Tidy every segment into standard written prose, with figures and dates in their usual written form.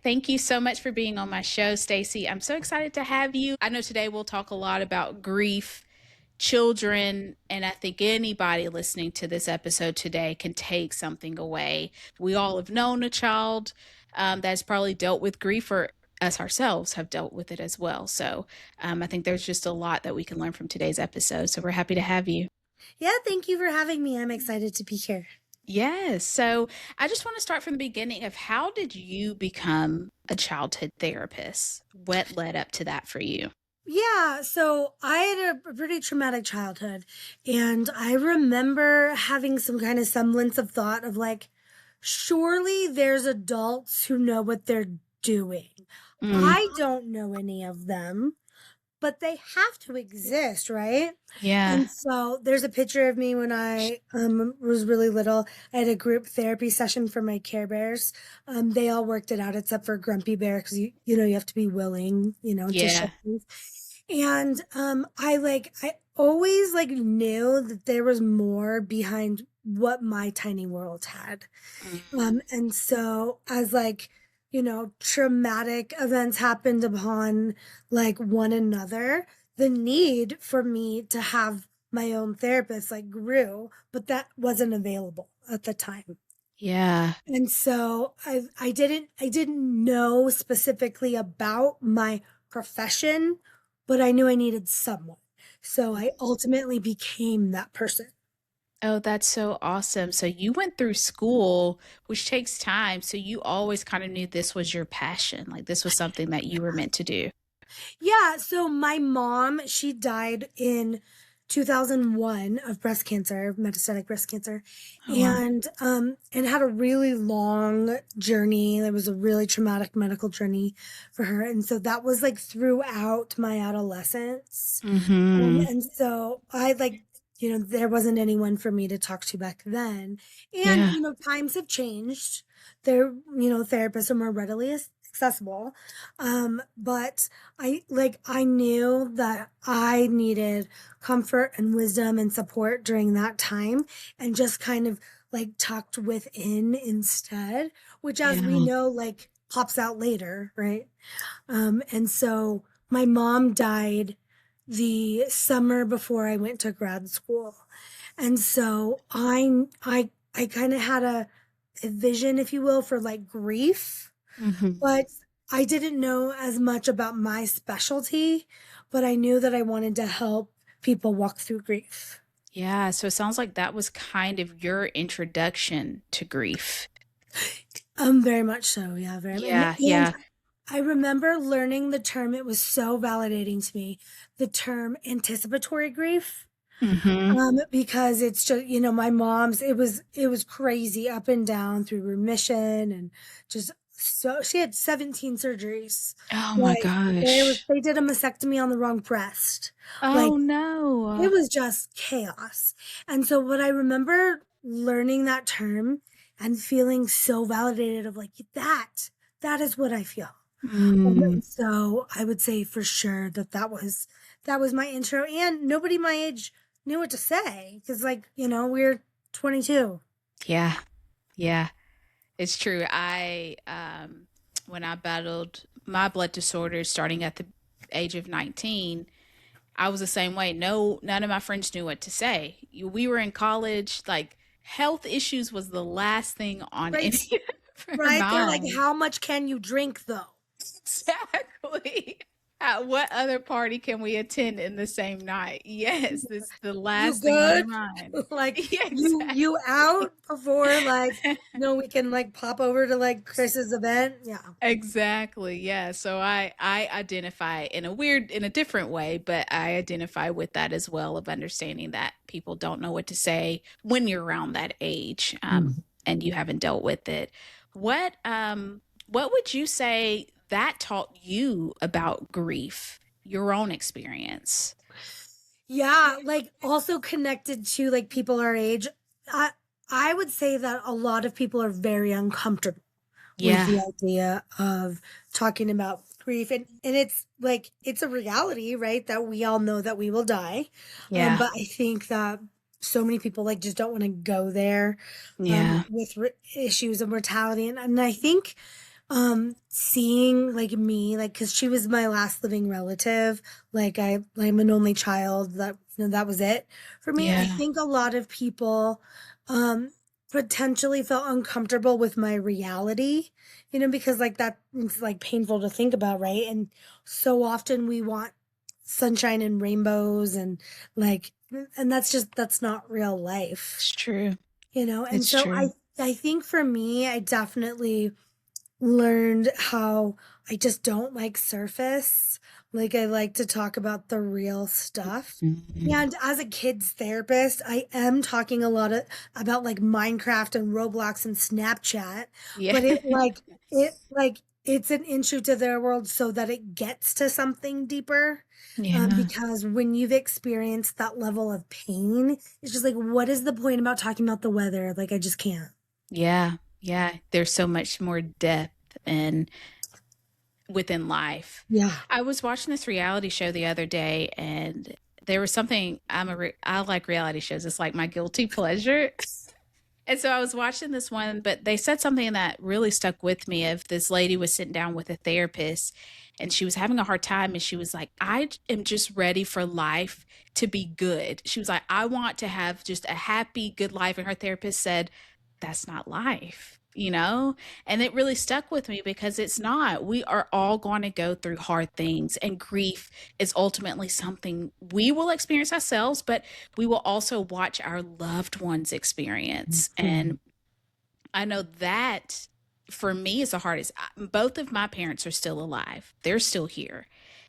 Thank you so much for being on my show, Stacy. I'm so excited to have you. I know today we'll talk a lot about grief, children, and I think anybody listening to this episode today can take something away. We all have known a child that's probably dealt with grief, or us ourselves have dealt with it as well. So I think there's just a lot that we can learn from today's episode. So we're happy to have you. Yeah, thank you for having me. I'm excited to be here. Yes. So I just want to start from the beginning of how did you become a childhood therapist? What led up to that for you? Yeah, so I had a pretty traumatic childhood, and I remember having some kind of semblance of thought of like, surely there's adults who know what they're doing. Mm, I don't know any of them, but they have to exist, right? yeah. And so there's a picture of me when I was really little. I had a group therapy session for my Care Bears. They all worked it out except for Grumpy Bear because you have to be willing, to Yeah. shift things. And I always like knew that there was more behind what my tiny world had. Mm, And so as traumatic events happened upon like one another, the need for me to have my own therapist like grew, but that wasn't available at the time. yeah. And so I didn't know specifically about my profession, but I knew I needed someone. So I ultimately became that person. Oh, that's so awesome. So you went through school, which takes time. So you always kind of knew this was your passion. Like this was something that you were meant to do. Yeah, so my mom, she died in 2001 of breast cancer, metastatic breast cancer, Oh, wow. and had a really long journey. It was a really traumatic medical journey for her, and so that was like throughout my adolescence. Mm-hmm. And so I like, there wasn't anyone for me to talk to back then. And, Yeah. times have changed. Therapists are more readily accessible. But I knew that I needed comfort and wisdom and support during that time and just kind of like tucked within instead, which as we Yeah. know, like pops out later, right? And so my mom died the summer before I went to grad school. And so I kind of had a vision, if you will, for like grief, Mm-hmm. but I didn't know as much about my specialty, but I knew that I wanted to help people walk through grief. Yeah. So it sounds like that was kind of your introduction to grief. Very much so. Yeah, very much. Yeah. And Yeah. I remember learning the term, it was so validating to me, the term anticipatory grief. Mm-hmm. Because it's just, my mom's, it was crazy up and down through remission and just so she had 17 surgeries. Oh my Like gosh. they did a mastectomy on the wrong breast. Like Oh it no. was just chaos. And so what I remember learning that term and feeling so validated of like that is what I feel. Mm, And so I would say for sure that was my intro, and nobody my age knew what to say because we're 22. yeah. Yeah. It's true. When I battled my blood disorders starting at the age of 19, I was the same way. No, none of my friends knew what to say. We were in college, like health issues was the last thing on Right, any of our right. They're like, mind. how much can you drink though? Exactly. At what other party can we attend in the same night? Yes, this is the You last thing on good? your mind. Like Yeah, you out before we can like pop over to like Chris's event. Yeah. exactly. Yeah. So I identify in a different way, but I identify with that as well of understanding that people don't know what to say when you're around that age, and you haven't dealt with it. What would you say that taught you about grief, your own experience? Yeah, like also connected to like people our age. I I would say that a lot of people are very uncomfortable with Yeah. the idea of talking about grief, and it's like it's a reality, right? That we all know that we will die. Yeah. But I think that so many people like just don't want to go there Yeah. with issues of mortality, and I think Seeing like me, like, cause she was my last living relative. I'm an only child that, that was it for me. I Yeah. think a lot of people, um, potentially felt uncomfortable with my reality, because like it's like painful to think about, right? And so often we want sunshine and rainbows and like, and that's not real It's life, true. And It's so true. I think for me, I definitely learned how I just don't like surface. Like I like to talk about the real stuff. Mhm. And as a kids therapist, I am talking a lot about like Minecraft and Roblox and Snapchat, Yeah. but it's an intro to their world so that it gets to something deeper. Yeah. Because when you've experienced that level of pain, it's just like, what is the point about talking about the weather? Like, I just can't. Yeah. Yeah. There's so much more depth and within life. Yeah. I was watching this reality show the other day, and there was something. I like reality shows. It's like my guilty pleasure. And so I was watching this one, but they said something that really stuck with me. Of this lady was sitting down with a therapist, and she was having a hard time, and she was like, "I am just ready for life to be good." She was like, "I want to have just a happy, good life." And her therapist said, "That's not life." And it really stuck with me because it's not. We are all going to go through hard things, and grief is ultimately something we will experience ourselves, but we will also watch our loved ones experience. Mhm. And I know that for me is the hardest. Both of my parents are still alive, they're still here.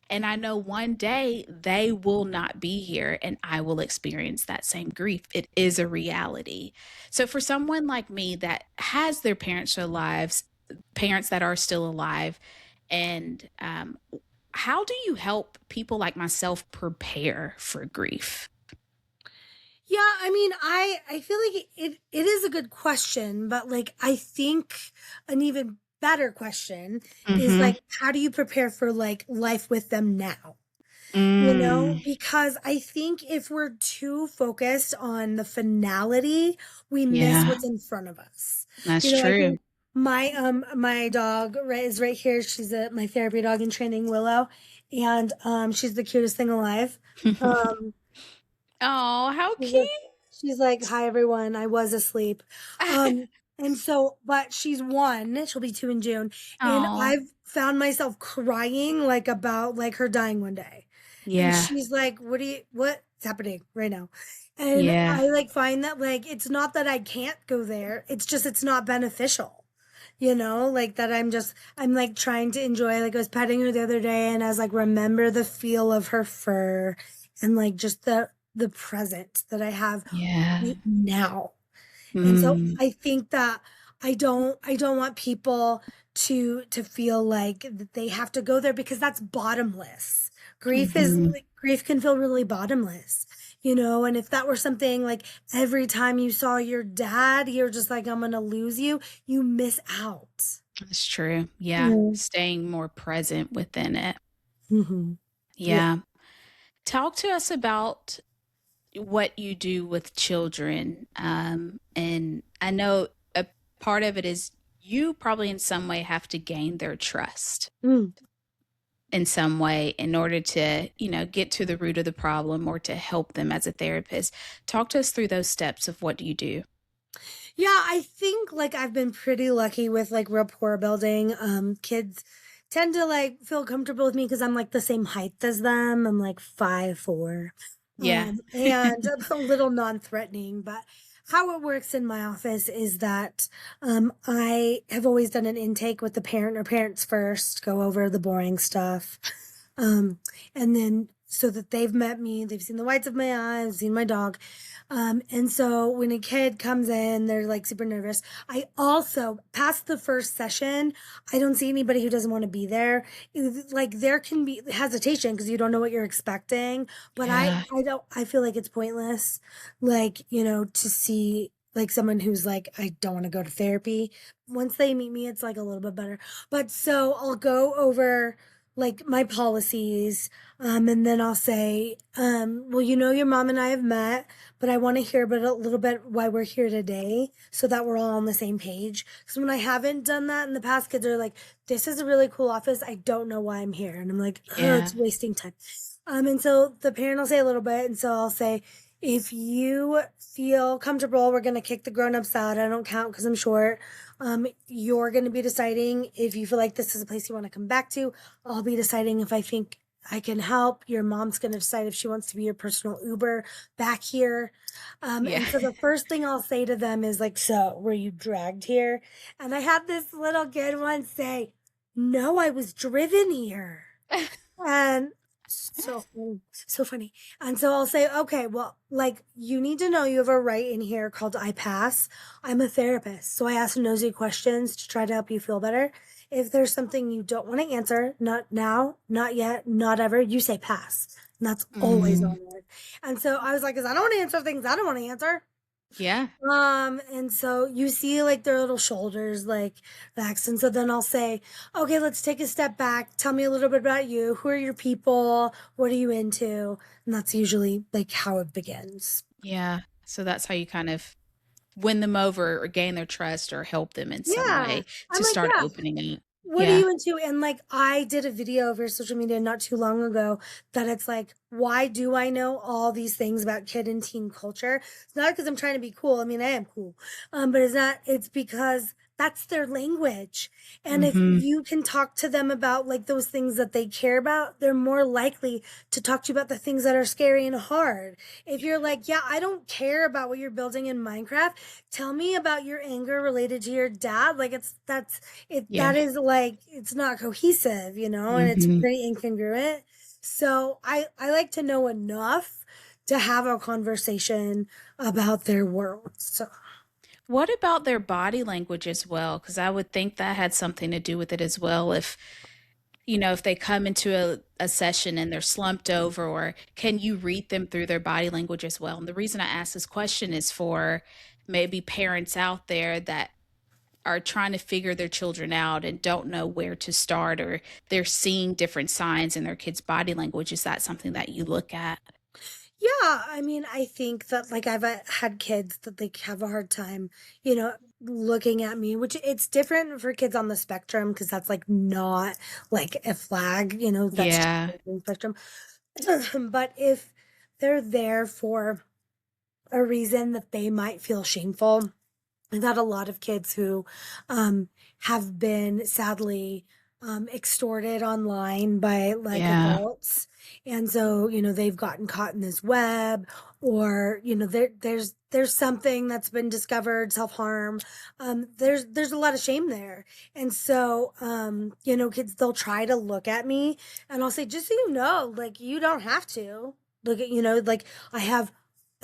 And I know one day they will not be here and I will experience that same grief. It is a reality. So, for someone like me that has their parents alive, parents that are still alive, and how do you help people like myself prepare for grief? Yeah, I mean, I feel like it is a good question, but like I think an even better question is Mm-hmm. like how do you prepare for like life with them now? Mm, Because I think if we're too focused on the finality, we miss yeah, what's in front of us. that's I true. think my dog is right here. She's my therapy dog in training, Willow, and she's the cutest thing alive. Um Oh, how She's like, cute. she's like, "Hi everyone, I was asleep." Um, and so, but she's one. She'll be two in June, and Oh, I've found myself crying like about like her dying one day, and yeah, she's like, What's happening right now?" And yeah, I like find that like it's not that I can't go there; it's just it's not beneficial. Like that I'm like trying to enjoy. Like I was petting her the other day, and I was like, remember the feel of her fur, and like just the present that I have yeah. right now. And so Mm, I think that I don't want people to feel like that they have to go there because that's bottomless. mhm. Grief can feel really bottomless. And if that were something like every time you saw your dad, you're just like, I'm gonna lose you, you miss out. That's true. Yeah, Mm. staying more present within it. Hmm. Yeah. Yeah. Talk to us about what you do with children. And I know a part of it is you probably in some way have to gain their trust Mm. in some way in order to, get to the root of the problem or to help them as a therapist. Talk to us through those steps of what do you do? Yeah, I think like I've been pretty lucky with like rapport building. Kids tend to like feel comfortable with me because I'm like the same height as them. I'm like 5'4", Yeah. and I'm a little non-threatening. But how it works in my office is that I have always done an intake with the parent or parents first, go over the boring stuff, um, and then so that they've met me, they've seen the whites of my eyes, seen my dog. And so when a kid comes in, they're like super nervous. I also, past the first session, I don't see anybody who doesn't want to be there. Like there can be hesitation because you don't know what you're expecting, but Yeah. I feel like it's pointless. Like, to see like someone who's like, I don't want to go to therapy. Once they meet me, it's like a little bit better. But so I'll go over like my policies. And then I'll say, well, your mom and I have met, but I want to hear a little bit why we're here today so that we're all on the same page. Because when I haven't done that in the past, kids are like, this is a really cool office. I don't know why I'm here. And I'm like, oh, Yeah. it's wasting time. And so the parent will say a little bit. And so I'll say, if you feel comfortable, we're going to kick the grown-ups out. I don't count because I'm short. You're going to be deciding if you feel like this is a place you want to come back to. I'll be deciding if I think I can help. Your mom's going to decide if she wants to be your personal Uber back here. Yeah. And so the first thing I'll say to them is like, so were you dragged here? And I had this little kid once say, no, I was driven here. And so funny. And so I'll say, okay, well, like you need to know you have a right in here called I pass. I'm a therapist. So I ask nosy questions to try to help you feel better. If there's something you don't want to answer, not now, not yet, not ever, you say pass. And that's always Mm, on there. And so I was like, because I don't want to answer things I don't want to answer. yeah. And so you see like their little shoulders like relax. And so then I'll say, okay, let's take a step back. Tell me a little bit about you. Who are your people? What are you into? And that's usually like how it begins. Yeah. So that's how you kind of win them over or gain their trust or help them in some Yeah. way I'm to like, start yeah. opening up. What are Yeah. you into? And like, I did a video over social media not too long ago that it's like, why do I know all these things about kid and teen culture? It's not because I'm trying to be cool. I mean, I am cool. But it's because that's their language. And if Mhm. you can talk to them about like those things that they care about, they're more likely to talk to you about the things that are scary and hard. If you're like, yeah, I don't care about what you're building in Minecraft, tell me about your anger related to your dad. Like Yeah. that is like it's not cohesive, and it's Mhm. pretty incongruent. So I like to know enough to have a conversation about their world. So What about their body language as well? Because I would think that had something to do with it as well. If they come into a session and they're slumped over, or can you read them through their body language as well? And the reason I ask this question is for maybe parents out there that are trying to figure their children out and don't know where to start, or they're seeing different signs in their kids' body language. Is that something that you look at? yeah, I mean, I think that like I've had kids that like have a hard time, looking at me, which it's different for kids on the spectrum because that's like not like a flag, that's just Yeah. the spectrum. But if they're there for a reason that they might feel shameful, I've had a lot of kids who have been sadly extorted online by like Yeah. adults. And so, they've gotten caught in this web, or, there's something that's been discovered, self-harm. There's a lot of shame there. And so, kids, they'll try to look at me and I'll say, just so you know, like you don't have to look at, like I have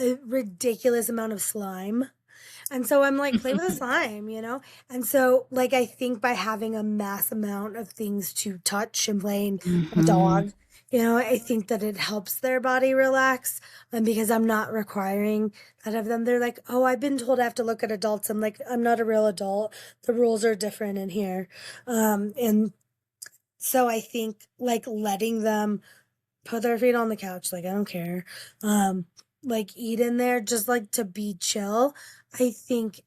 a ridiculous amount of slime, and so I'm like, play with the slime. And so, like, I think by having a mass amount of things to touch and playing a Mhm. dog, I think that it helps their body relax. And because I'm not requiring that of them, they're like, oh, I've been told I have to look at adults. I'm like, I'm not a real adult. The rules are different in here. And so I think like letting them put their feet on the couch, like I don't care. Um, like eat in there just like to be chill, I think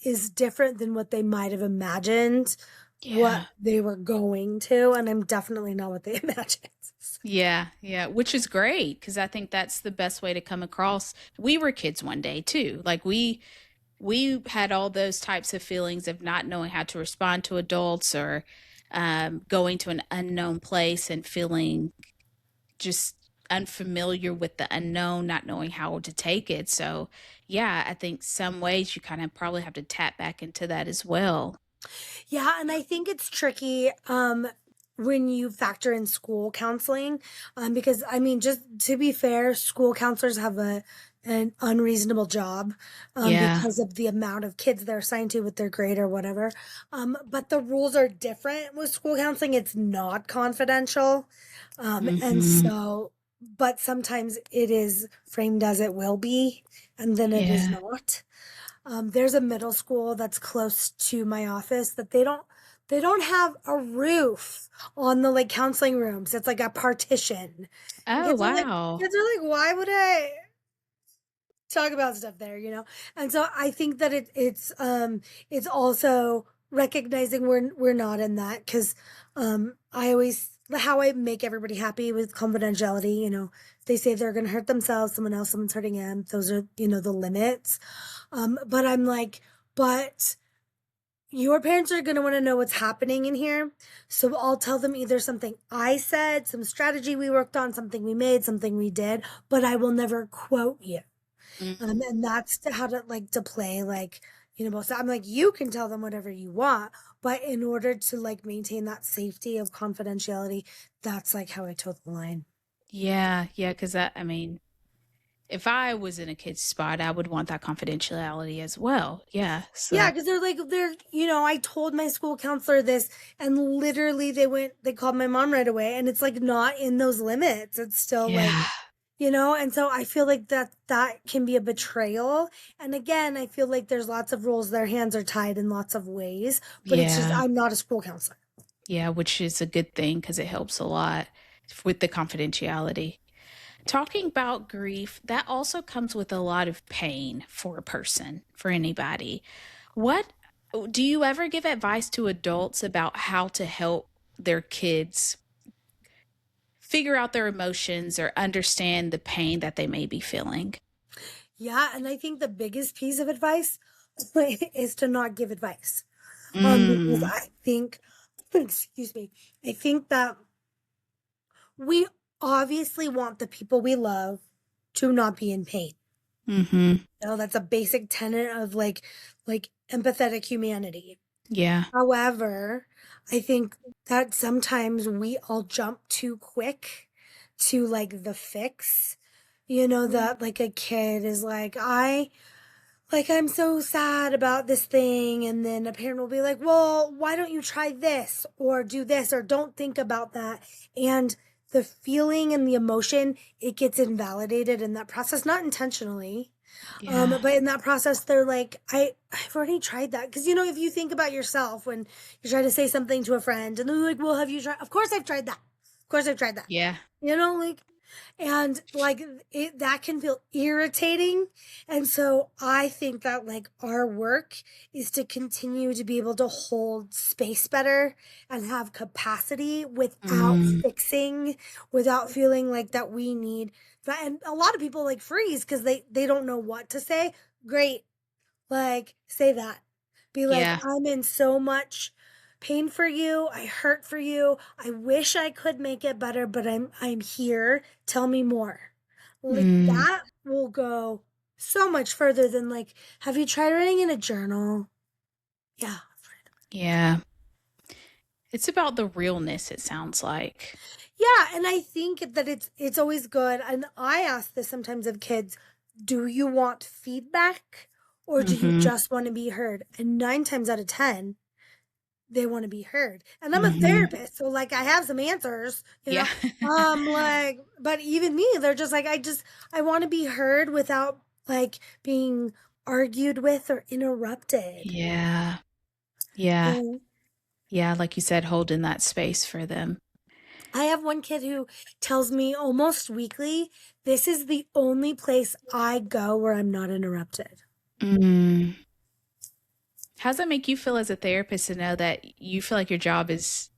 is different than what they might have imagined what Yeah. they were going to, and I'm definitely not what they imagined. Yeah, yeah, which is great because I think that's the best way to come across. We were kids one day too. Like we had all those types of feelings of not knowing how to respond to adults, or going to an unknown place and feeling just unfamiliar with the unknown, not knowing how to take it. So, yeah, I think some ways you kind of probably have to tap back into that as well. Yeah, and I think it's tricky when you factor in school counseling, because I mean, just to be fair, school counselors have an unreasonable job Yeah. because of the amount of kids they're assigned to with their grade or whatever. But the rules are different with school counseling. It's not confidential. And Mhm. so, but sometimes it is framed as it will be, and then it is Yeah. not. There's a middle school that's close to my office that they don't have a roof on the like counseling rooms. It's like a partition. And Oh, wow. kids are like, why would I talk about stuff there, you know? And so I think that it's also recognizing we're not in that, because I always, how I make everybody happy with confidentiality, you know, they say they're gonna hurt themselves, someone's hurting them. Those are, you know, the limits. But I'm like, but your parents are going to want to know what's happening in here. So I'll tell them either something I said, some strategy we worked on, something we made, something we did, but I will never quote you. Mm. And that's how to like to play like, you know, both. So I'm like, you can tell them whatever you want, but in order to like maintain that safety of confidentiality, that's like how I toe the line. Yeah, yeah, because I mean, if I was in a kid's spot, I would want that confidentiality as well. Yeah. Yeah, So, because you know, I told my school counselor this, and literally they called my mom right away, and it's like not in those limits. It's still like, yeah. you know, and so I feel like that can be a betrayal. And again, I feel like there's lots of rules, their hands are tied in lots of ways, but it's just, Yeah. I'm not a school counselor. Yeah, which is a good thing because it helps a lot with the confidentiality. Talking about grief, that also comes with a lot of pain for a person, for anybody. What do you ever give advice to adults about how to help their kids figure out their emotions or understand the pain that they may be feeling? Yeah, and I think the biggest piece of advice is to not give advice. Because Mm, I think, excuse me, I think that we obviously want the people we love to not be in pain. mm-hmm. You know, that's a basic tenet of like empathetic humanity. Yeah. However, I think that sometimes we all jump too quick to like the fix. You know, that like a kid is like, I'm so sad about this thing. And then a parent will be like, well, why don't you try this or do this or don't think about that? And the feeling and the emotion, it gets invalidated in that process, not intentionally. Yeah. But in that process, they're like, I've already tried that. Cause you know, if you think about yourself when you try to say something to a friend and they're like, well, have you tried? Of course I've tried that. Of course I've tried that. Yeah. You know, like, and like that can feel irritating. And so I think that like our work is to continue to be able to hold space better and have capacity without Mm, fixing, without feeling like that we need that. And a lot of people like freeze because they don't know what to say. Great. Like, say that. Be like, yeah. I'm in so much pain for you. I hurt for you. I wish I could make it better, but I'm here. Tell me more. Like Mm, that will go so much further than like, have you tried writing in a journal? Yeah. yeah. It's about the realness, it sounds like. Yeah, and I think that it's always good. And I ask this sometimes of kids, do you want feedback or do you Mm-hmm. just want to be heard? And 9 times out of 10, they want to be heard. And I'm a Mm-hmm. therapist, so like I have some answers, you Yeah. know. Like, but even me, they're just like, I want to be heard without like being argued with or interrupted. Yeah. Yeah. And Yeah. Like you said, holding that space for them. I have one kid who tells me almost weekly, this is the only place I go where I'm not interrupted. Mm. How does that make you feel as a therapist to know that you feel like your job is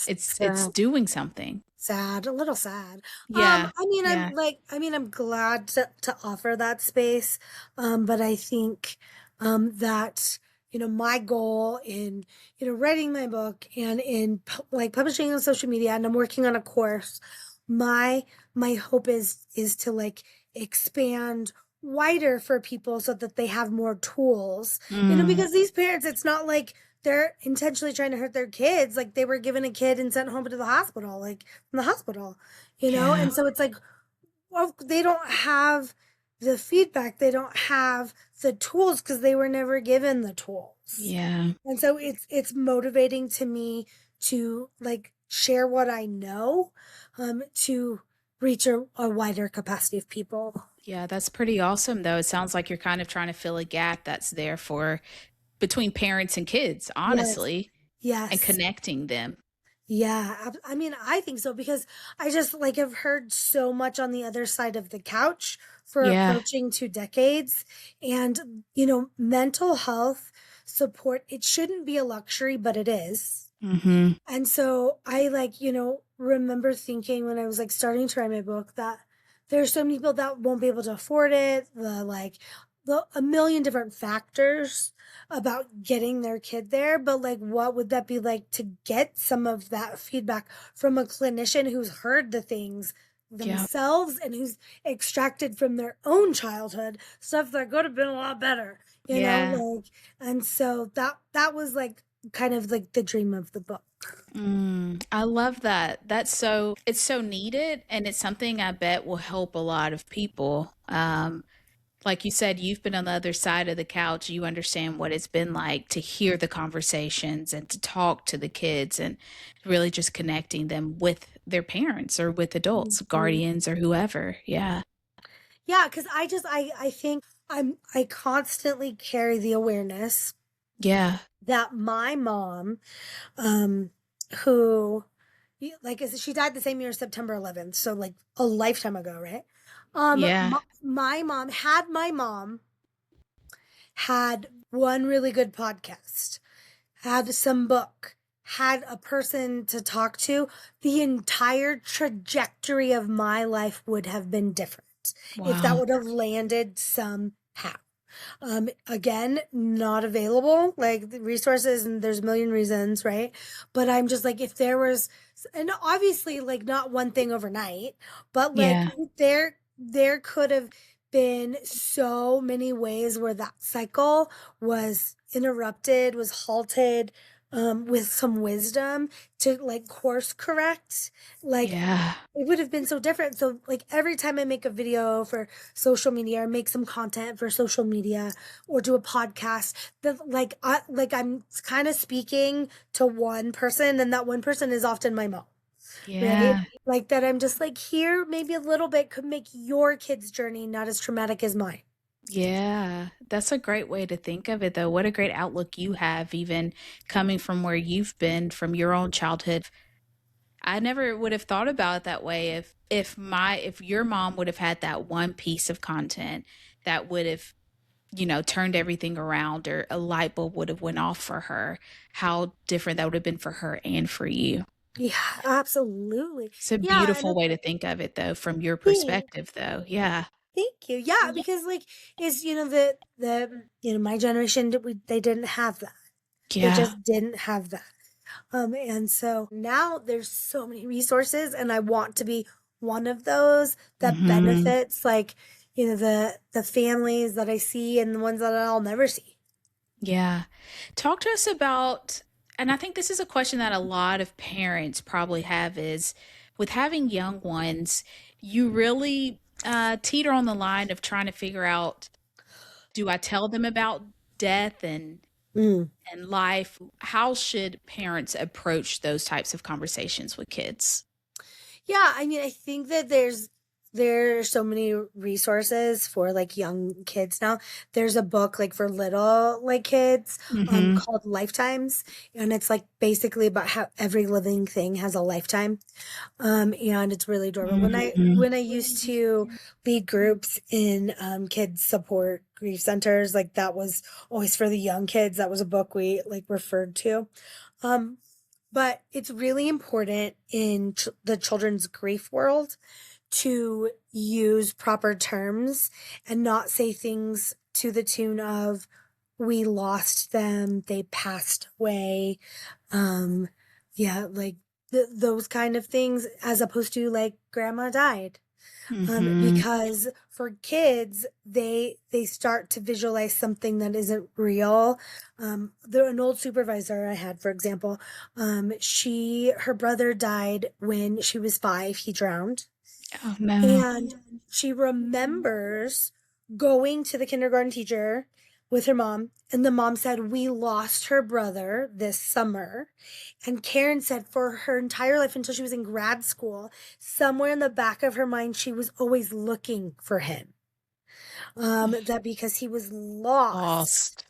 it's So doing something? sad, a little sad. Yeah. I'm Yeah. like, I'm glad to offer that space. But I think, that, you know, my goal in, you know, writing my book and in like publishing on social media, and I'm working on a course, my, my hope is to like expand wider for people so that they have more tools, you know, Mm. because these parents, it's not like they're intentionally trying to hurt their kids. Like they were given a kid and sent home to the hospital, like from the hospital, you know? Yeah. And so it's like, well, they don't have the feedback, they don't have the tools because they were never given the tools. Yeah. And so it's motivating to me to like share what I know, to reach a wider capacity of people. Yeah. That's pretty awesome, though. It sounds like you're kind of trying to fill a gap that's there for between parents and kids, Yes. honestly. and Yes. connecting them. Yeah, I mean, I think so because I just like have heard so much on the other side of the couch for Yeah. approaching 2 decades. And, mental health support, it shouldn't be a luxury, but it is. Mhm. And so I like, remember thinking when I was like starting to write my book that there's so many people that won't be able to afford it, a million different factors about getting their kid there, but like what would that be like to get some of that feedback from a clinician who's heard the things Yep. themselves and who's extracted from their own childhood stuff that could have been a lot better, Yeah. like, and so that was like kind of like the dream of the book. I love that. It's so needed, and it's something I bet will help a lot of people. Like you said, you've been on the other side of the couch. You understand what it's been like to hear the conversations and to talk to the kids and really just connecting them with their parents or with adults, Mhm. guardians, or whoever. Yeah. Yeah, because I think I constantly carry the awareness Yeah. that my mom, um, who she died the same year, September 11th, so like a lifetime ago, right? Yeah. My mom had one really good podcast, had some book, had a person to talk to, the entire trajectory of my life would have been different if that Wow. would have landed somehow. Again, not available, like the resources, and there's a million reasons, right? But I'm just like, if there was, and obviously, like, not one thing overnight, but like, Yeah. there could have been so many ways where that cycle was interrupted, was halted, with some wisdom to like course correct. Like, Yeah. it would have been so different. So, like, every time I make a video for social media or make some content for social media or do a podcast, that I'm kind of speaking to one person, and that one person is often my mom, right? Yeah. Like that I'm just like, here maybe a little bit could make your kid's journey not as traumatic as mine. Yeah, that's a great way to think of it, though. What a great outlook you have, even coming from where you've been from your own childhood. I never would have thought about it that way if your mom would have had that one piece of content that would have, turned everything around or a light bulb would have went off for her, how different that would have been for her and for you. Yeah, absolutely. It's a Yeah, and beautiful way to think of it though, from your think perspective though. Yeah. thank you. Yeah, because like is my generation they didn't have that. They Yeah. just didn't have that. And so now there's so many resources, and I want to be one of those that Mhm. benefits, like, the families that I see and the ones that I'll never see. Yeah. Talk to us about, and I think this is a question that a lot of parents probably have is with having young ones, you really teeter on the line of trying to figure out, do I tell them about death Mm. and life? How should parents approach those types of conversations with kids? Yeah, I mean, I think that there's so many resources for like young kids now. There's a book like for little like kids Mhm. called Lifetimes, and it's like basically about how every living thing has a lifetime. And it's really adorable. Mhm. When I used to lead groups in kids support grief centers, like that was always for the young kids. That was a book we like referred to. Um, but it's really important in the children's grief world to use proper terms and not say things to the tune of "we lost them, they passed away." Um, yeah, like those kind of things, as opposed to like "grandma died." Mhm. Because for kids, they start to visualize something that isn't real. An old supervisor I had, for example, her brother died when she was 5. He drowned, Oh no. and she remembers going to the kindergarten teacher with her mom, and the mom said, "We lost her brother this summer." And Karen said for her entire life until she was in grad school, somewhere in the back of her mind, she was always looking for him. That because he was lost. Lost.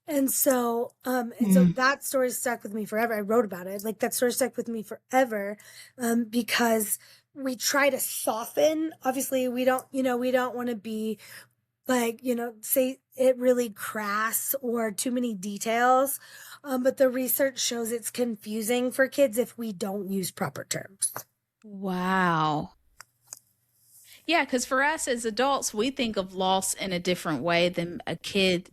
And so that story stuck with me forever. I wrote about it. Like that story stuck with me forever, because we try to soften. Obviously, we don't want to be like, say it really crass or too many details. But the research shows it's confusing for kids if we don't use proper terms. Wow. Yeah, because for us as adults, we think of loss in a different way than a kid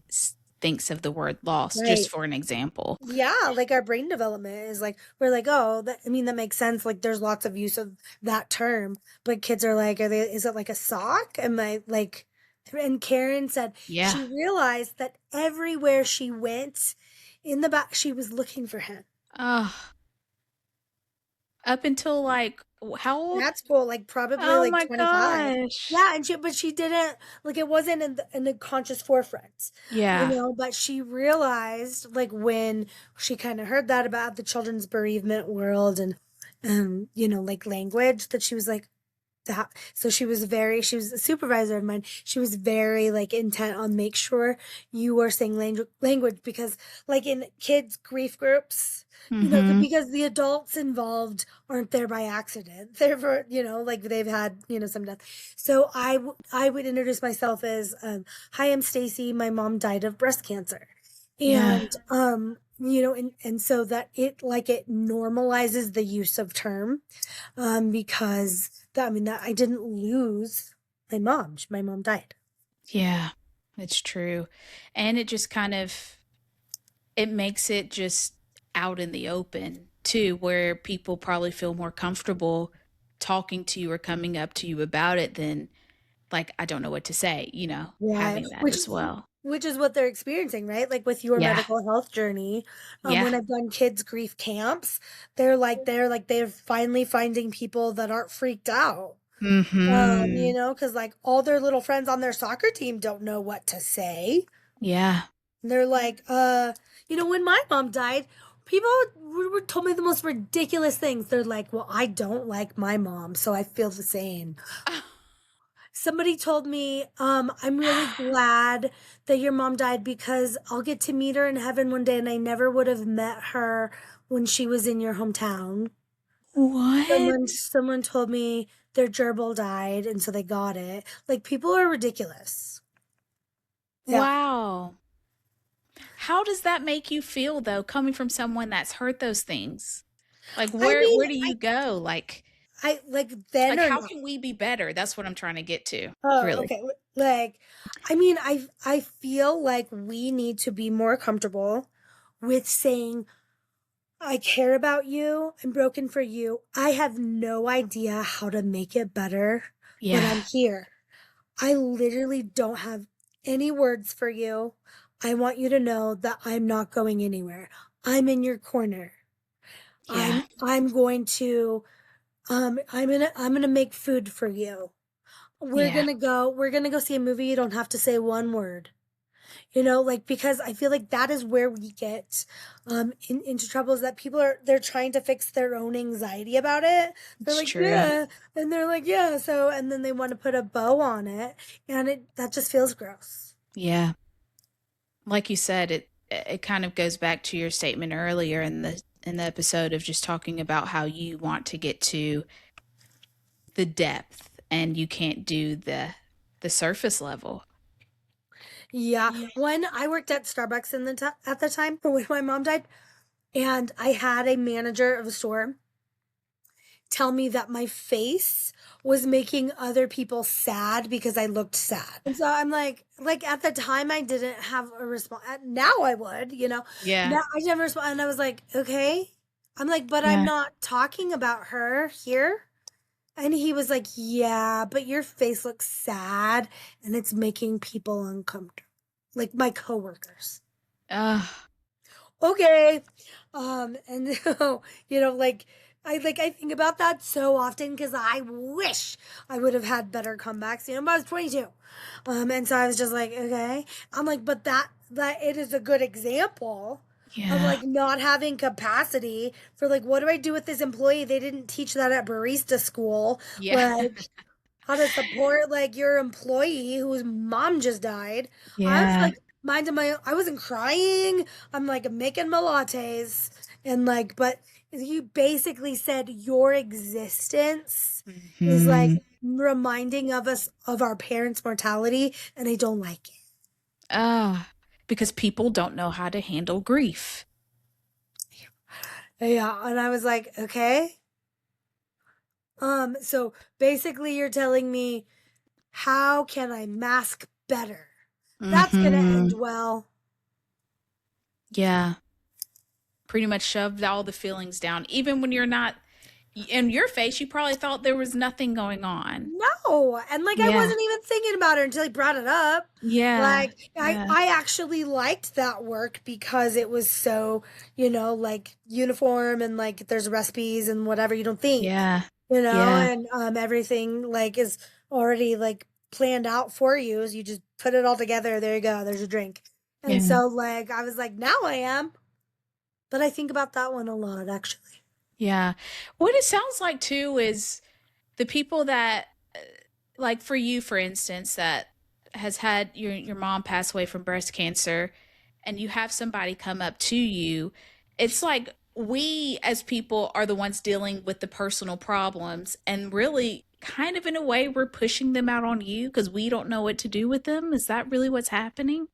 thinks of the word loss, just Right. for an example. Yeah, like our brain development is like we're like, oh, I mean that makes sense. Like there's lots of use of that term, but kids are like, is it like a sock? Am I like? And Karen said Yeah. she realized that everywhere she went, in the back, she was looking for him. Oh, up until like how old? That's cool. Like probably Oh like my 25. gosh. Yeah, but she didn't like it wasn't in the conscious forefront, Yeah. but she realized like when she kind of heard that about the children's bereavement world and like language that she was like, that so she was a supervisor of mine. She was very like intent on make sure you were saying language because like in kids grief groups, Mm-hmm. because the adults involved aren't there by accident. They're for, like they've had, some death. So I would introduce myself as, hi, I'm Stacy. My mom died of breast cancer. Yeah. And and so that it normalizes the use of term, because that I didn't lose my mom. My mom died. Yeah. It's true. And it just kind of it makes it just out in the open too, where people probably feel more comfortable talking to you or coming up to you about it than like, I don't know what to say, Right. having that as well. Which is what they're experiencing, right? Like with your Yeah. medical health journey. Yeah. When I've done kids grief camps, they're finally finding people that aren't freaked out. Mm-hmm. Because like all their little friends on their soccer team don't know what to say. Yeah. And they're like, when my mom died, people were told me the most ridiculous things. They're like, well, I don't like my mom, so I feel the same. Somebody told me, I'm really glad that your mom died because I'll get to meet her in heaven one day, and I never would have met her when she was in your hometown. What? Someone told me their gerbil died, and so they got it. Like people are ridiculous. Yeah. Wow. How does that make you feel though, coming from someone that's heard those things? Like I mean, where do you go? I like then or how not. can we be better? That's what I'm trying to get to, Oh, really. okay. Like, I mean, I feel like we need to be more comfortable with saying, I care about you. I'm broken for you. I have no idea how to make it better, but Yeah. I'm here. I literally don't have any words for you. I want you to know that I'm not going anywhere. I'm in your corner. Yeah. I'm going to I'm gonna make food for you. Yeah. We're gonna go see a movie. You don't have to say one word. Like because I feel like that is where we get into trouble is that they're trying to fix their own anxiety about it. They're It's like, true. yeah, and they're like, yeah, so and then they want to put a bow on it, and that just feels gross. Yeah. Like you said, it kind of goes back to your statement earlier in the episode of just talking about how you want to get to the depth and you can't do the surface level. Yeah, Yeah. when I worked at Starbucks at the time when my mom died, and I had a manager of a store tell me that my face was making other people sad because I looked sad. And so I'm like at the time I didn't have a response. Now I would. Yeah. Now I never respond. And I was like, okay. I'm like, but I'm Yeah. not talking about her here. And he was like, yeah, but your face looks sad and it's making people uncomfortable. Like my coworkers. Uh, Okay. And I think about that so often because I wish I would have had better comebacks, but I was 22. And so I was just like, okay. I'm like, but that it is a good example of yeah. like not having capacity for like what do I do with this employee? They didn't teach that at barista school. Yeah. Like how to support like your employee whose mom just died. I was Yeah. like minding my own. I wasn't crying. I'm like making my lattes and like, but you basically said your existence is like Hmm. reminding of us of our parents' mortality, and I don't like it. Ah, because people don't know how to handle grief. Yeah, and I was like, okay. So basically you're telling me how can I mask better? That's gonna end Hmm. well. Yeah. Pretty much shoved all the feelings down. Even when you're not in your face, you probably thought there was nothing going on. No, and like I Yeah. wasn't even thinking about it until he brought it up. Yeah. Like Yeah. I actually liked that work because it was so, like uniform and like there's recipes and whatever you don't think, Yeah. Yeah. and everything like is already like planned out for you. So you just put it all together. There you go. There's your drink. And Yeah. so like I was like, now I am. But I think about that one a lot actually. Yeah. What it sounds like too is the people that like for you for instance that has had your mom pass away from breast cancer and you have somebody come up to you, it's like we as people are the ones dealing with the personal problems and really kind of in a way we're pushing them out on you because we don't know what to do with them. Is that really what's happening?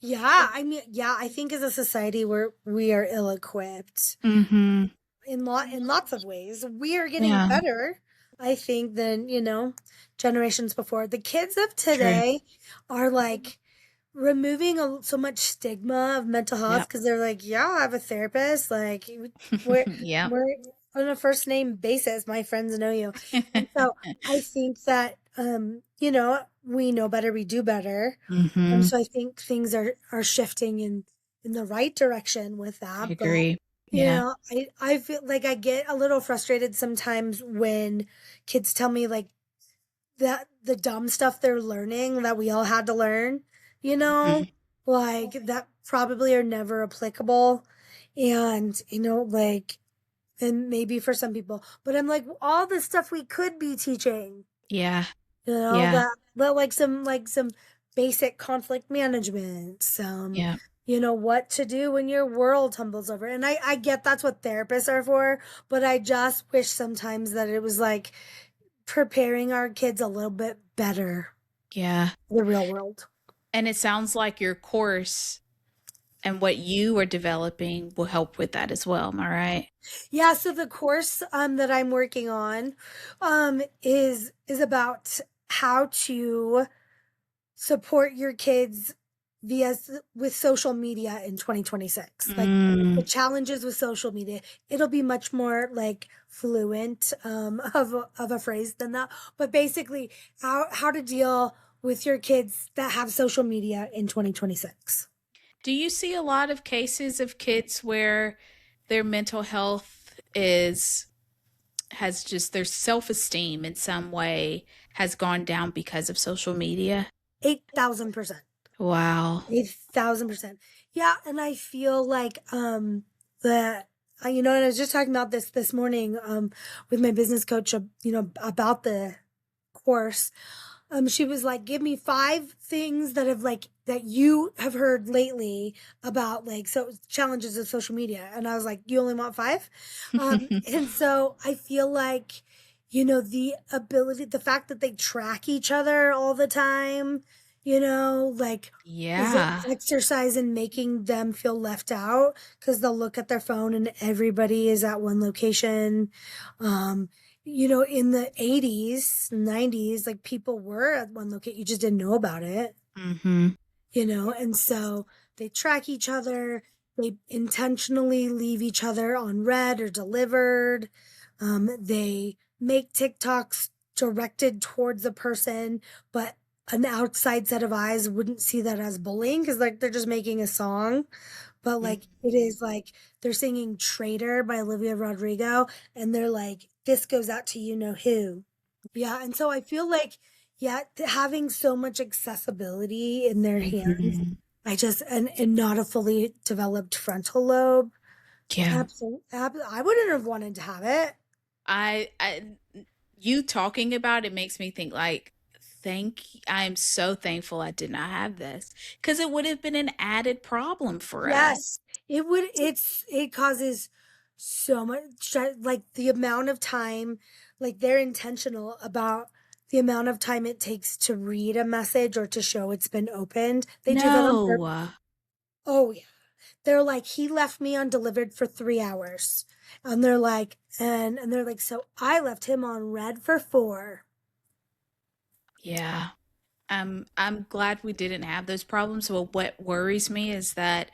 Yeah, I mean, yeah, I think as a society we are ill equipped Mm-hmm. in lots of ways. We are getting Yeah. better, I think, than, generations before. The kids of True. today are like removing so much stigma of mental health Yep. because they're like, yeah, I have a therapist. Like, we're Yep. we're on a first name basis. My friends know you, and so I think that we know better, we do better. Mm-hmm. So I think things are shifting in the right direction with I that, but agree. Yeah. I feel like I get a little frustrated sometimes when kids tell me like that the dumb stuff they're learning that we all had to learn, you know, Mhm. like that probably are never applicable. And, like, and maybe for some people, but I'm like, all the stuff we could be teaching, Yeah. Yeah. that like some basic conflict management, some, Yeah. what to do when your world tumbles over. And I get that's what therapists are for, but I just wish sometimes that it was like, preparing our kids a little bit better Yeah. for the real world. And it sounds like your course and what you are developing will help with that as well. Am I right? Yeah, so the course that I'm working on is about how to support your kids with social media in 2026. Like the Mm, challenges with social media. It'll be much more like fluent of a phrase than that, but basically how to deal with your kids that have social media in 2026. do you see a lot of cases of kids where their mental health is has just their self-esteem in some way has gone down because of social media? 8,000%. Wow. 8,000%. Yeah, and I feel like the and I was just talking about this morning with my business coach, about the course. She was like, give me 5 things that you have heard lately about like so challenges of social media. And I was like, you only want 5? And so I feel like, the fact that they track each other all the time, like is an Yeah. exercise in making them feel left out because they'll look at their phone and everybody is at one location. Um, in the 80s, 90s, like people were at one location, you just didn't know about it, Mm-hmm. and so they track each other, they intentionally leave each other on read or delivered. They make TikToks directed towards the person, but an outside set of eyes wouldn't see that as bullying because like they're just making a song, but like it is like they're singing Traitor by Olivia Rodrigo and they're like, this goes out to you know who. Yeah. And so I feel like, yeah, having so much accessibility in their hands, Mm-hmm. and not a fully developed frontal lobe. Yeah. Absolutely. I wouldn't have wanted to have it. I you talking about it makes me think like I'm so thankful I did not have this because it would have been an added problem for us. Yes, it causes so much like the amount of time, like they're intentional about the amount of time it takes to read a message or to show it's been opened. They do that on purpose. No. Oh yeah. They're like, he left me undelivered for 3 hours. And they're like, and they're like, so I left him on red for 4. Yeah. I'm glad we didn't have those problems. Well, what worries me is that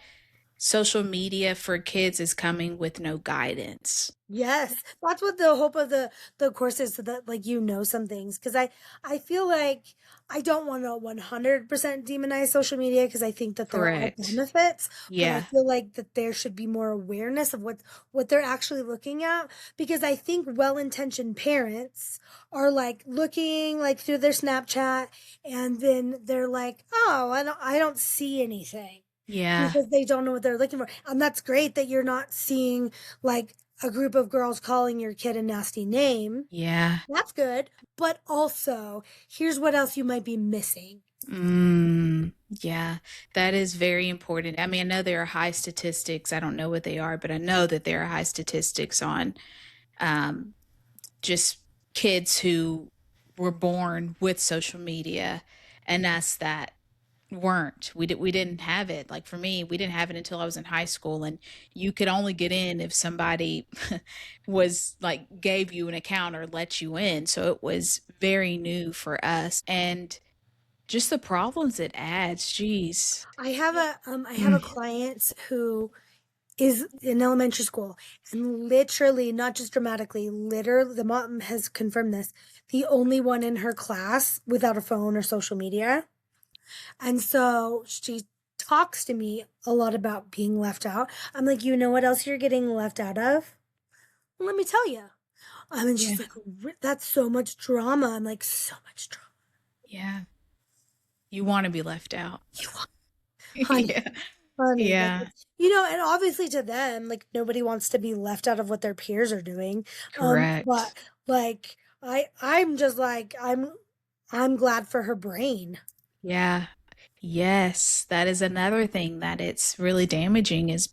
social media for kids is coming with no guidance. Yes, that's what the hope of the course is, so that like some things, because I feel like I don't want to 100% demonize social media, because I think that there are Correct. benefits, but I Yeah. feel like that there should be more awareness of what they're actually looking at, because I think well-intentioned parents are like looking like through their Snapchat, and then they're like, oh, I don't see anything, Yeah. because they don't know what they're looking for. And that's great that you're not seeing like a group of girls calling your kid a nasty name. Yeah. That's good. But also, here's what else you might be missing. Yeah, that is very important. I mean, I know there are high statistics. I don't know what they are, but I know that there are high statistics on um, just kids who were born with social media and us that weren't. We didn't have it. Like for me, we didn't have it until I was in high school, and you could only get in if somebody was like gave you an account or let you in. So it was very new for us, and just the problems it adds. Geez. I have a Mm. client who is in elementary school, and literally, not just dramatically, literally, the mom has confirmed this, the only one in her class without a phone or social media. And so she talks to me a lot about being left out. I'm like, you know what else you're getting left out of? Well, let me tell you. And Yeah. she's like, That's so much drama." I'm like, so much drama. Yeah. You want to be left out. You want, honey, Yeah. honey, like, Yeah. and obviously to them, like nobody wants to be left out of what their peers are doing. But Correct. like I'm just like I'm glad for her brain. Yeah. Yes. That is another thing that it's really damaging is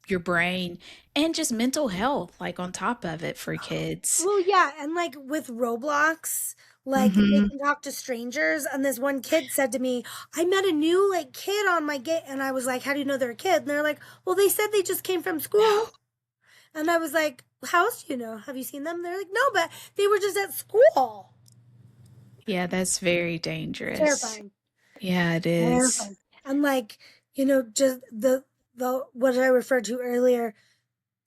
your brain and just mental health, like on top of it for kids. Well, yeah, and like with Roblox, like they Hmm. can talk to strangers. And this one kid said to me, "I met a new like kid on my game," and I was like, "How do you know they're a kid?" And they're like, "Well, they said they just came from No. school." And I was like, "How else do you know? Have you seen them?" They're like, "No, but they were just at school." Yeah, that's very It's dangerous. terrifying, Yeah, it is. terrifying. And like, just the what I referred to earlier,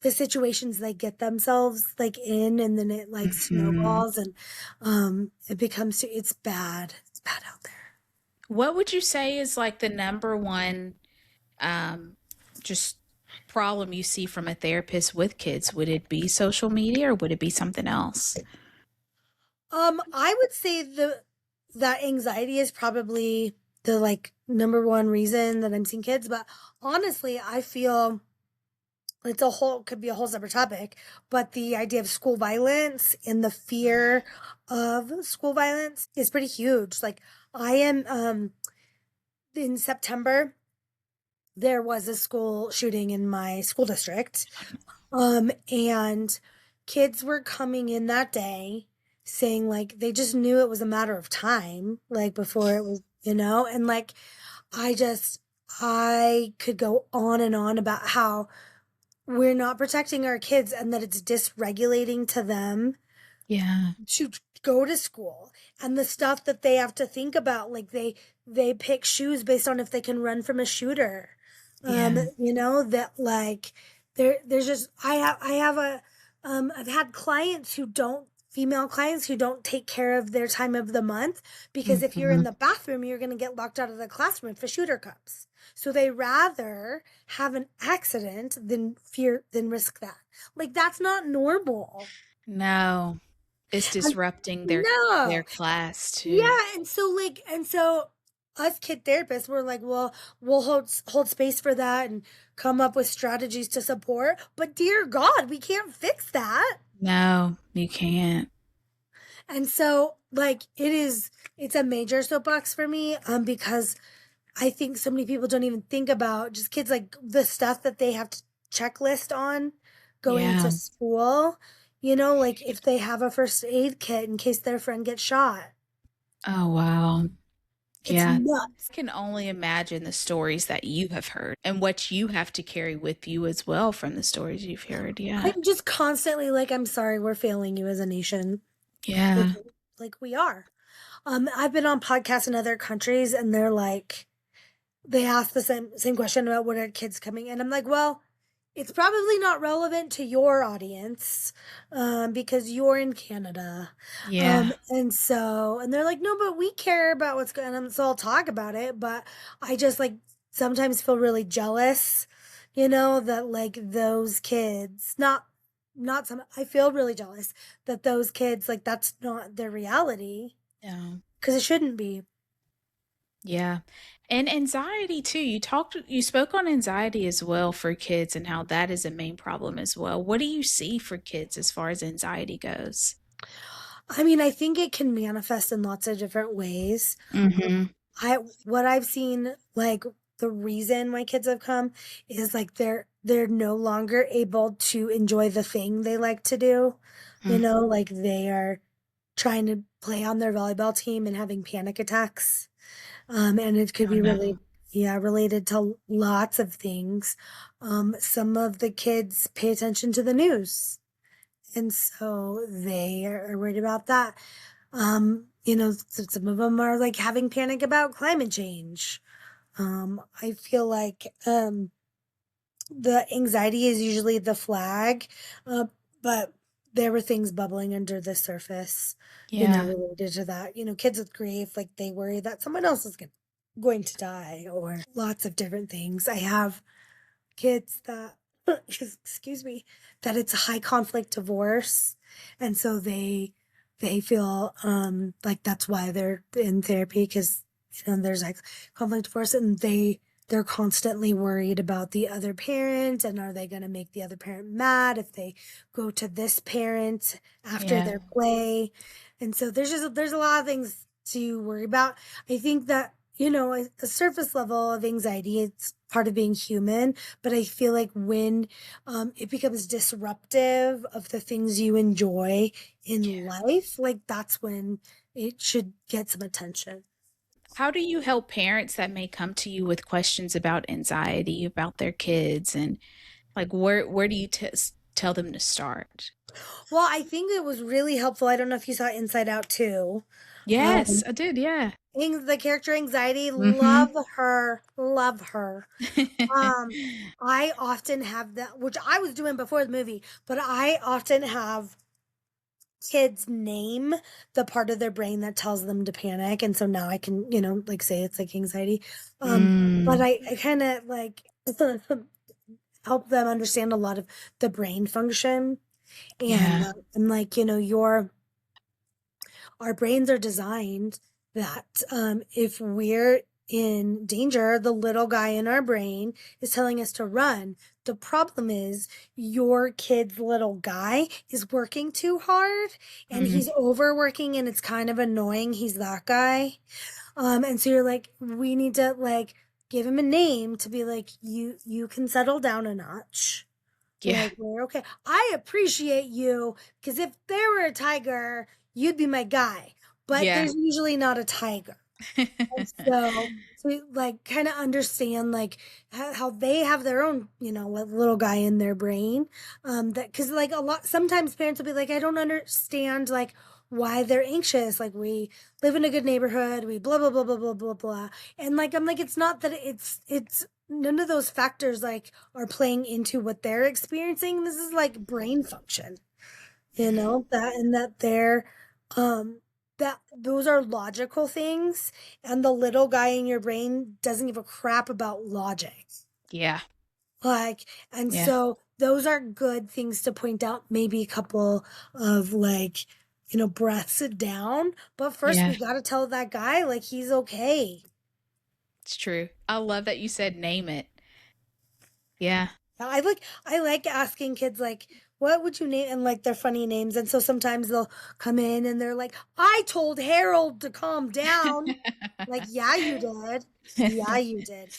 the situations they get themselves like in, and then it like Hmm. snowballs, and it becomes it's bad. It's bad out there. What would you say is like the number one um, just problem you see from a therapist with kids? Would it be social media or would it be something else? I would say that anxiety is probably the like number one reason that I'm seeing kids, but honestly, I feel could be a whole separate topic, but the idea of school violence and the fear of school violence is pretty huge. Like I am in September there was a school shooting in my school district. And kids were coming in that day saying like they just knew it was a matter of time, like before it was, and like I could go on and on about how we're not protecting our kids, and that it's dysregulating to them Yeah. to go to school, and the stuff that they have to think about, like they pick shoes based on if they can run from a shooter. Yeah. That like there's just I have a I've had female clients who don't take care of their time of the month, because if you're in Hmm. the bathroom you're going to get locked out of the classroom if a shooter comes. So they rather have an accident than risk that. Like that's not normal. No, it's And disrupting their no. class too. Yeah, and so us kid therapists were like, well, we'll hold space for that and come up with strategies to support. But dear God, we can't fix that. No, you can't. And so like it's a major soapbox for me because I think so many people don't even think about just kids like the stuff that they have to checklist on going Yeah. to school. You know, like if they have a first aid kit in case their friend gets shot. Oh, wow. It's Yeah. nuts. I can only imagine the stories that you have heard and what you have to carry with you as well from the stories you've heard. Yeah. I'm just constantly like, I'm sorry, we're failing you as a nation. Like, Yeah. like we are. I've been on podcasts in other countries and they're like, they ask the same question about what are kids coming in. I'm like, well, it's probably not relevant to your audience because you're in Canada. Yeah. And they're like, no, but we care about what's going on. So I'll talk about it. But I just like sometimes feel really jealous, that like those kids, not some, I feel really jealous that those kids, like, that's not their reality Yeah. because it shouldn't be. Yeah. And anxiety too. You spoke on anxiety as well for kids and how that is a main problem as well. What do you see for kids as far as anxiety goes? I mean, I think it can manifest in lots of different ways. Um, Mm-hmm. what I've seen, like the reason my kids have come is like they're no longer able to enjoy the thing they like to do. Like they are trying to play on their volleyball team and having panic attacks. And it could Oh be no. really, yeah, related to lots of things. Some of the kids pay attention to the news. And so they are worried about that. Some of them are like having panic about climate change. I feel like the anxiety is usually the flag, but there were things bubbling under the surface, Yeah. related to that. Kids with grief, like they worry that someone else is going to die, or lots of different things. I have kids that excuse me, that it's a high conflict divorce, and so they feel like that's why they're in therapy, because there's like conflict divorce, and they're constantly worried about the other parent, and are they going to make the other parent mad if they go to this parent after Yeah. their play. And so there's a lot of things to worry about. I think that a surface level of anxiety, it's part of being human, but I feel like when it becomes disruptive of the things you enjoy in Yeah. life, like that's when it should get some attention. How do you help parents that may come to you with questions about anxiety about their kids and like where do you tell them to start? Well, I think it was really helpful. I don't know if you saw Inside Out too. Yes, Um, I did. Yeah. the character anxiety, Mm-hmm. love her, love her. Um, I often have that, which I was doing before the movie, but I often have kids name the part of their brain that tells them to panic, and so now I can like say it's like anxiety. But Mm, I kind of like help them understand a lot of the brain function, and yeah. like your our brains are designed that if we're in danger, the little guy in our brain is telling us to run. The problem is your kid's little guy is working too hard, and Mm, he's overworking, and it's kind of annoying. He's that guy. And so you're like, we need to like give him a name to be like, you can settle down a notch. yeah. Like, we're okay. I appreciate you, because if there were a tiger, you'd be my guy. But Yeah. there's usually not a tiger. And so we, like, kind of understand like how they have their own, little guy in their brain. That because like a lot sometimes parents will be like, I don't understand like why they're anxious. Like, we live in a good neighborhood, we blah blah blah blah blah blah blah. And like I'm like, it's not that it's none of those factors like are playing into what they're experiencing. This is like brain function, that, and that they're um that those are logical things, and the little guy in your brain doesn't give a crap about logic. Yeah. Like, and Yeah. so those are good things to point out, maybe a couple of like breaths down, but first Yeah. we got to tell that guy like he's okay. It's true. I love that you said name it. Yeah. I like asking kids like, what would you name, and like their funny names. And so sometimes they'll come in and they're like, I told Harold to calm down. Like, yeah, you did. Yeah, you did.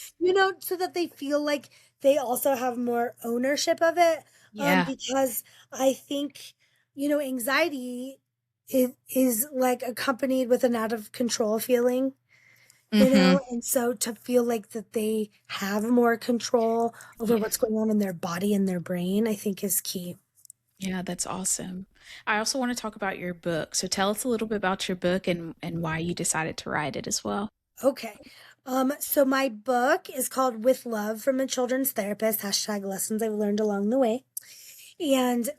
So that they feel like they also have more ownership of it. Yeah. Because I think, anxiety is like accompanied with an out of control feeling, Mhm. and so to feel like that they have more control over Yeah. what's going on in their body and their brain, I think is key. Yeah, that's awesome. I also want to talk about your book. So tell us a little bit about your book and why you decided to write it as well. Okay. So my book is called With Love from a Children's Therapist, hashtag lessons I've learned along the way. And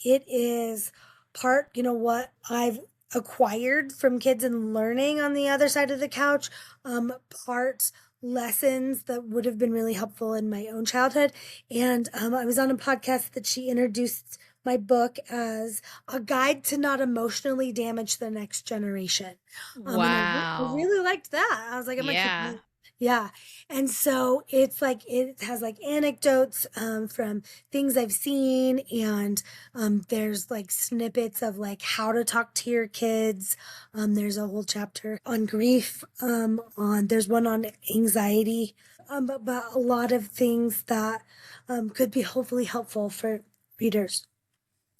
it is part, what I've acquired from kids and learning on the other side of the couch, part lessons that would have been really helpful in my own childhood. And I was on a podcast that she introduced my book as a guide to not emotionally damage the next generation. And I Wow. really liked that. I was like, I'm like, Yeah. yeah. And so it's like, it has like anecdotes from things I've seen, and there's like snippets of like how to talk to your kids. There's a whole chapter on grief. There's one on anxiety. But a lot of things that could be hopefully helpful for readers.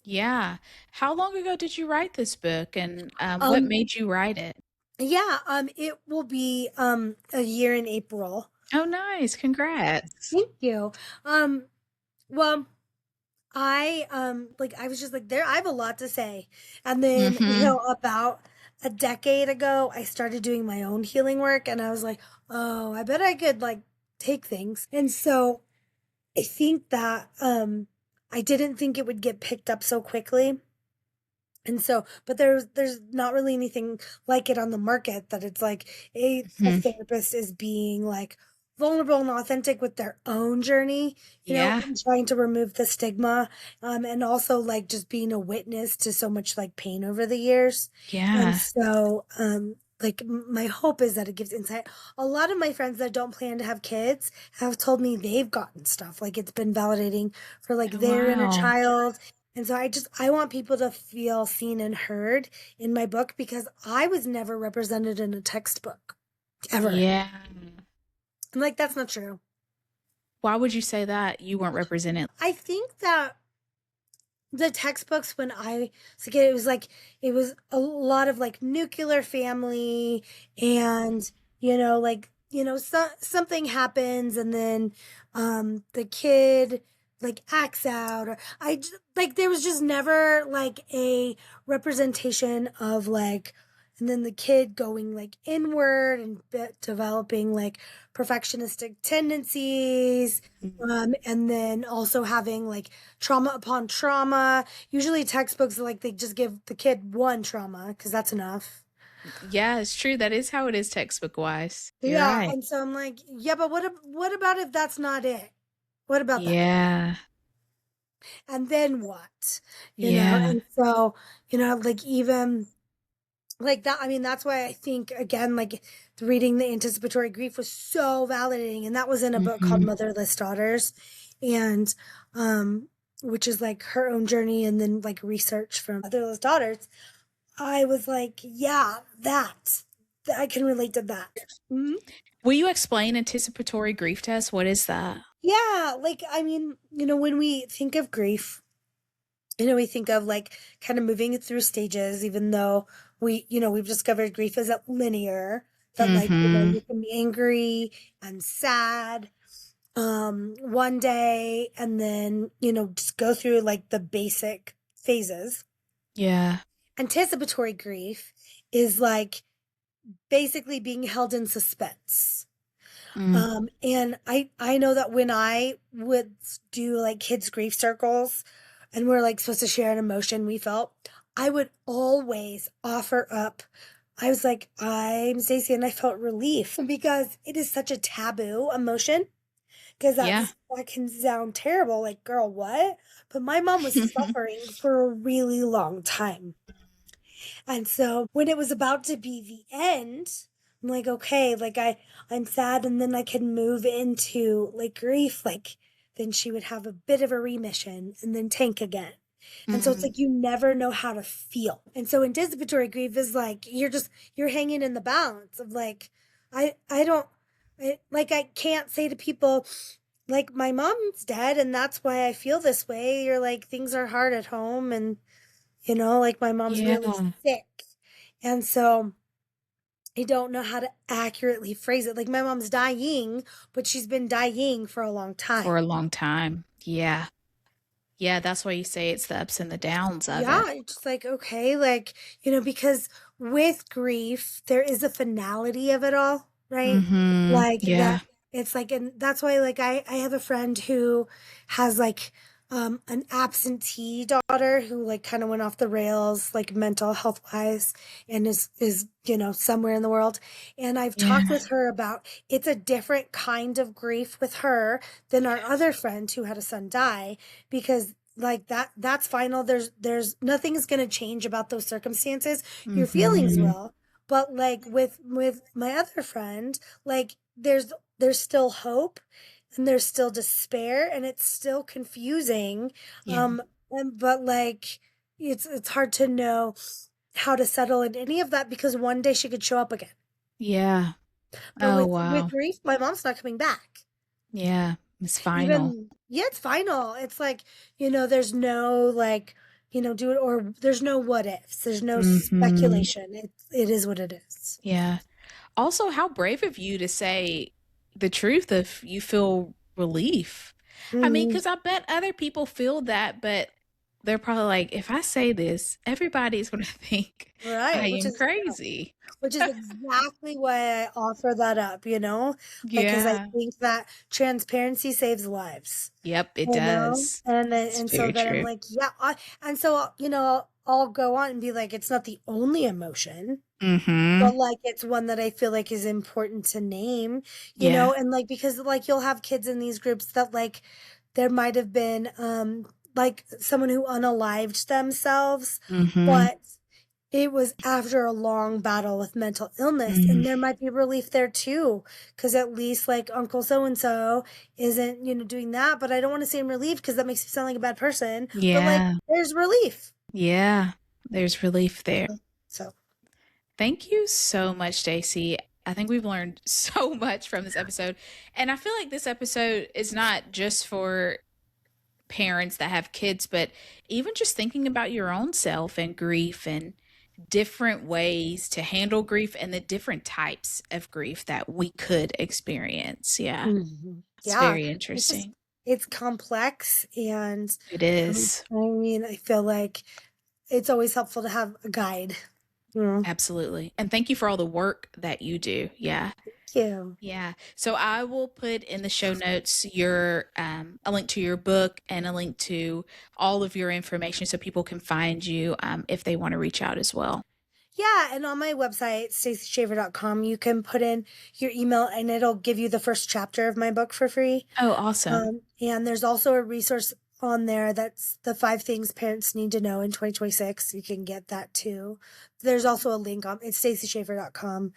Yeah. How long ago did you write this book and what Um, made you write it? yeah, it will be a year in April. Oh, nice. Congrats. Thank you. Um, well, I was just like, there, I have a lot to say. And then, Mhm. about a decade ago, I started doing my own healing work, and I was like, oh, I bet I could like take things. And so I think that I didn't think it would get picked up so quickly. And so, but there's not really anything like it on the market, that it's like a Mhm. therapist is being like vulnerable and authentic with their own journey, Yeah. and trying to remove the stigma, and also like just being a witness to so much like pain over the years. And Yeah. so, like my hope is that it gives insight. A lot of my friends that don't plan to have kids have told me they've gotten stuff, like it's been validating for like Oh, their inner wow. child. And so I want people to feel seen and heard in my book, because I was never represented in a textbook ever. Yeah. I'm like, that's not true. Why would you say that you weren't represented? I think that the textbooks when I was a kid, it was a lot of like nuclear family, and something happens, and then the kid like acts out, or like there was just never like a representation of like, and then the kid going like inward and developing like perfectionistic tendencies, and then also having like trauma upon trauma. Usually textbooks like they just give the kid one trauma because that's enough. Yeah, it's true. That is how it is textbook wise. You're Yeah, right. and so I'm like, yeah, but what about if that's not it? What about that? Yeah. And then what? Yeah. And so, like even like that, I mean, that's why I think again, like the reading the anticipatory grief was so validating. And that was in a book called Mhm. Motherless Daughters. And which is like her own journey, and then like research from Motherless Daughters. I was like, yeah, that I can relate to that. Mhm. Will you explain anticipatory grief test? What is that? Yeah, like I mean, when we think of grief, we think of like kind of moving it through stages, even though we've discovered grief isn't linear, that like, Mhm. you can be angry and sad one day, and then, just go through like the basic phases. Yeah. Anticipatory grief is like basically being held in suspense. Mm. And I know that when I would do like kids grief circles, and we're like supposed to share an emotion we felt, I would always offer up. I was like, I'm Stacy, and I felt relief, because it is such a taboo emotion. Because Yeah. that can sound terrible, like, girl, what? But my mom was suffering for a really long time. And so when it was about to be the end, I'm like, okay, like I'm sad, and then I can move into like grief, like then she would have a bit of a remission and then tank again. And so it's Mm-hmm. like you never know how to feel. And so anticipatory grief is like you're hanging in the balance of like I don't I can't say to people like my mom's dead and that's why I feel this way. You're like things are hard at home and like my mom's really Yeah. sick. And so I don't know how to accurately phrase it. Like my mom's dying, but she's been dying for a long For time. a long time. Yeah. Yeah, that's why you say it's the ups and the downs of Yeah, it. it's just like, okay, like, because with grief, there is a finality of it all, right? Mm-hmm. Like that Yeah. it's like, and that's why like I have a friend who has like an absentee daughter who like kind of went off the rails, like mental health wise, and is, somewhere in the world. And I've talked Yeah. with her about it's a different kind of grief with her than our other friend who had a son die because like that's final. There's nothing's going to change about those circumstances. Your feelings Mm-hmm. will, but like with my other friend, like there's still hope and there's still despair and it's still confusing. Yeah. And but like it's hard to know how to settle in any of that because one day she could show up again. Yeah. But Oh, with wow. grief, my mom's not coming back. Yeah. It's final. Even yeah, it's final. It's like, there's no like, do it or there's no what ifs. There's no Mm-hmm. speculation. It is what it is. Yeah. Also, how brave of you to say the truth if you feel relief. I mean, Mhm. because I bet other people feel that, but they're probably like, if I say this, everybody's going to think I Right, am crazy. which is exactly why I offer that up, like cuz I Yeah. think that transparency saves lives. Yep, it does. It's And so very then I'm true. like, yeah, and so I'll go on and be like it's not the only emotion. Mm-hmm. But, like, it's one that I feel like is important to name, Yeah. and, like, because, like, you'll have kids in these groups that, like, there might have been, like, someone who unalived themselves, Mm-hmm. but it was after a long battle with mental illness, and Mm. there might be relief there too, because at least, like, Uncle so and so isn't, doing that, but I don't wanna say I'm relieved because that makes me sound like a bad person, but, like, Yeah. there's relief. Yeah. There's relief there. So Thank you so much, Stacy. I think we've learned so much from this episode. And I feel like this episode is not just for parents that have kids, but even just thinking about your own self and grief and different ways to handle grief and the different types of grief that we could experience. Yeah, mhm. it's Yeah, very it's just interesting. it's complex and, It is. I mean, I feel like it's always helpful to have a guide, you know? Absolutely. And thank you for all the work that you do. Yeah. Thank you. Yeah. So I will put in the show notes your a link to your book and a link to all of your information so people can find you if they want to reach out as well. Yeah, and on my website, stacyschaffer.com, you can put in your email and it'll give you the first chapter of my book for free. Oh, awesome. And there's also a resource on there that's the 5 things parents need to know in 2026. You can get that too. There's also a link on it's stacyschaffer.com,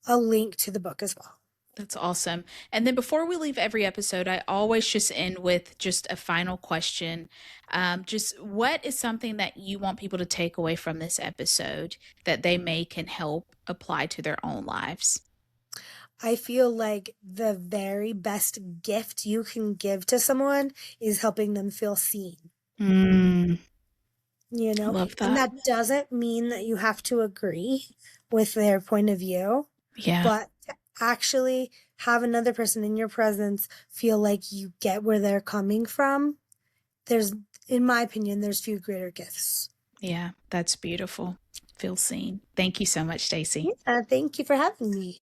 a link to the book as well. That's awesome. And then before we leave every episode, I always just end with just a final question. Just what is something that you want people to take away from this episode that they may can help apply to their own lives? I feel like the very best gift you can give to someone is helping them feel seen, Mm, you I know? love And that. that doesn't mean that you have to agree with their point of view, Yeah. but to actually have another person in your presence feel like you get where they're coming from. There's, in my opinion, there's few greater gifts. Yeah. That's beautiful. Feel seen. Thank you so much, Stacy. Thank you for having me.